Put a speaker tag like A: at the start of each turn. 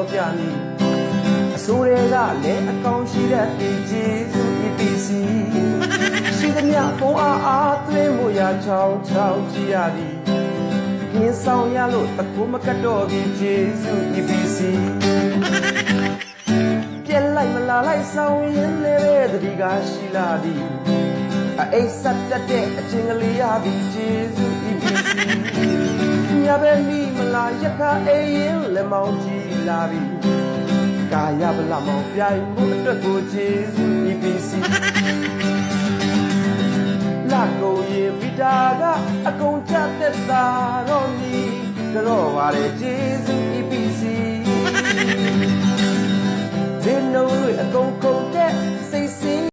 A: တော်ပြမည်အစိုးတွေကလည်းအကောင်ရှိတဲ့ဒီကျေးဇူး EPC ရှိသမျှဘုံအားသွင်းမှုရာချောင်းချောင်းကြည်ရသည်မြင်ဆောင်ရလို့တကူမကတ်တော့ပြီကျေးဇူး EPC ပြက်လိုက်မလာလိုက်ဆောင်ရင်လည်းတတိကရှိလာသည်အိတ်ဆက်တက်တဲ့အချင်းကလေးရသည်ကျေးဇူး EPC ညဘက်မိမလာရခအေးရင်လက်မောင်းကြည့်လာပြီကာယဗလာမောင်ပြိုင်မှုအတွက်ကိုကျေးဇူး EPC လာကိုရေဗီတာကအကုန်ချသက်သာတော့မီကြော့ပါလေကျေးဇူး EPC ဒီနိုးအကုန်ကုန်တဲ့စိတ်စင်း